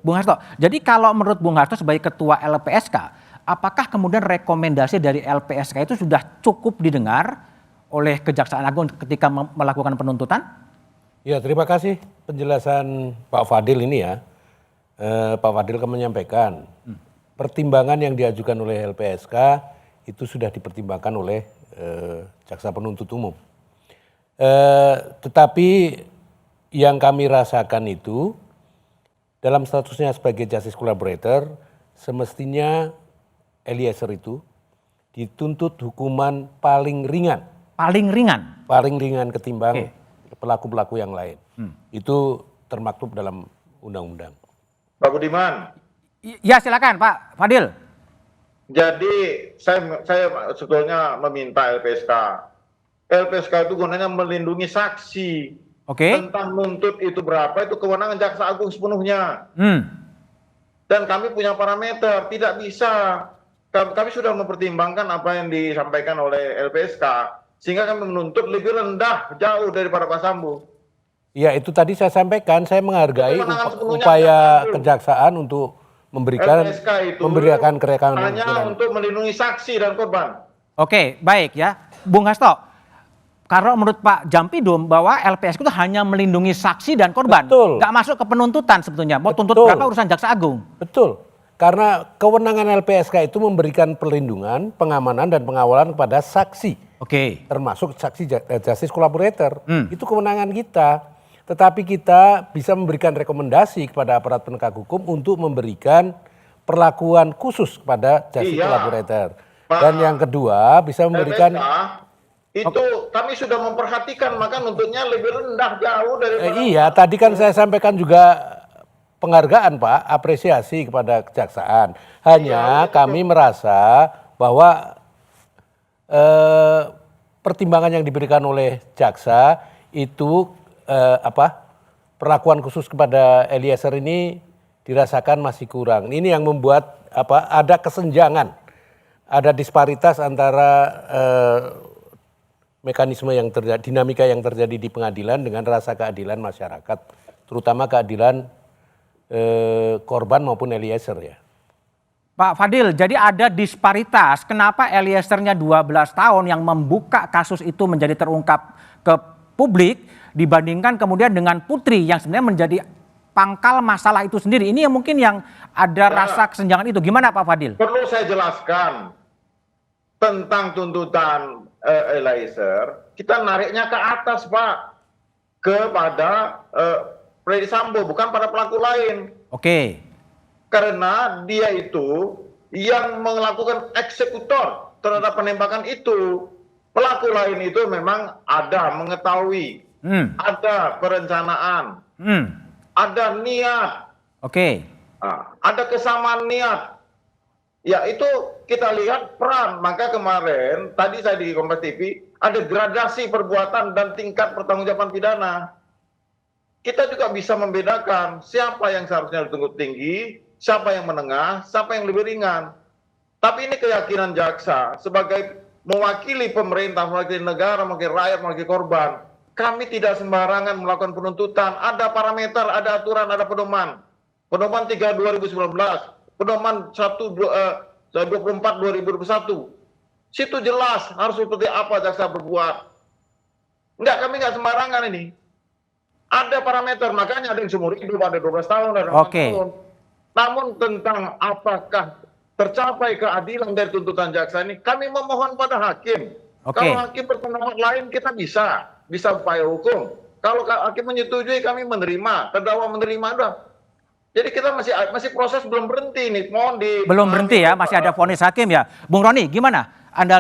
Bung Hasto. Jadi kalau menurut Bung Hasto sebagai ketua LPSK, apakah kemudian rekomendasi dari LPSK itu sudah cukup didengar oleh Kejaksaan Agung ketika melakukan penuntutan? Ya, terima kasih penjelasan Pak Fadil ini ya. Pak Fadil kan menyampaikan pertimbangan yang diajukan oleh LPSK itu sudah dipertimbangkan oleh Jaksa Penuntut Umum. Tetapi yang kami rasakan itu dalam statusnya sebagai justice collaborator, semestinya Eliezer itu dituntut hukuman paling ringan. Paling ringan? Paling ringan ketimbang pelaku-pelaku yang lain. Itu termaktub dalam undang-undang. Pak Budiman. Ya silakan Pak Fadil. Jadi saya sebetulnya meminta LPSK. LPSK itu gunanya melindungi saksi. Tentang nuntut itu berapa itu kewenangan Jaksa Agung sepenuhnya. Dan kami punya parameter, tidak bisa. Kami sudah mempertimbangkan apa yang disampaikan oleh LPSK, sehingga kami menuntut lebih rendah jauh daripada Pak Sambo. Ya itu tadi saya sampaikan, saya menghargai upaya kejaksaan untuk memberikan kerekaan hanya untuk melindungi saksi dan korban. Oke, baik ya, Bung Hasto. Karena menurut Pak Jampidum bahwa LPSK itu hanya melindungi saksi dan korban, nggak masuk ke penuntutan sebetulnya. Mau tuntut berapa urusan Jaksa Agung? Betul, karena kewenangan LPSK itu memberikan perlindungan, pengamanan dan pengawalan kepada saksi. Termasuk saksi justice collaborator. Itu kewenangan kita. Tetapi kita bisa memberikan rekomendasi kepada aparat penegak hukum untuk memberikan perlakuan khusus kepada justice collaborator. Dan yang kedua bisa memberikan itu kami sudah memperhatikan, maka nuntutnya lebih rendah jauh dari iya, tadi kan saya sampaikan juga penghargaan Pak, apresiasi kepada kejaksaan. Hanya kami merasa bahwa pertimbangan yang diberikan oleh jaksa itu perlakuan khusus kepada Eliezer ini dirasakan masih kurang. Ini yang membuat ada kesenjangan, ada disparitas antara mekanisme yang terjadi, dinamika yang terjadi di pengadilan dengan rasa keadilan masyarakat, terutama keadilan korban maupun Eliezer ya. Pak Fadil, jadi ada disparitas. Kenapa Eliezernya 12 tahun yang membuka kasus itu menjadi terungkap ke publik dibandingkan kemudian dengan Putri yang sebenarnya menjadi pangkal masalah itu sendiri. Ini yang mungkin yang ada rasa kesenjangan itu. Gimana Pak Fadil? Perlu saya jelaskan tentang tuntutan Eliezer, kita nariknya ke atas Pak, kepada Freddy Sambo, bukan pada pelaku lain. Karena dia itu yang melakukan eksekutor terhadap penembakan itu. Pelaku lain itu memang ada mengetahui, ada perencanaan, ada niat, ada kesamaan niat. Ya itu kita lihat peran, maka kemarin tadi saya di Kompas TV ada gradasi perbuatan dan tingkat pertanggungjawaban pidana. Kita juga bisa membedakan siapa yang seharusnya dituntut tinggi, siapa yang menengah, siapa yang lebih ringan. Tapi ini keyakinan jaksa sebagai mewakili pemerintah, mewakili negara, mewakili rakyat, mewakili korban. Kami tidak sembarangan melakukan penuntutan, ada parameter, ada aturan, ada pedoman. Pedoman 3 2019. Pedoman 24 2021. Situ jelas harus seperti apa jaksa berbuat. Enggak, kami enggak sembarangan ini. Ada parameter, makanya ada yang seumur hidup, ada 12 tahun, ada 8 tahun. Namun tentang apakah tercapai keadilan dari tuntutan jaksa ini, kami memohon pada hakim. Kalau hakim berpendapat lain, kita bisa upaya hukum. Kalau hakim menyetujui, kami menerima, terdakwa menerima, udah. Jadi kita masih proses belum berhenti nih, belum berhenti ya, masih ada vonis hakim ya. Bung Roni, gimana Anda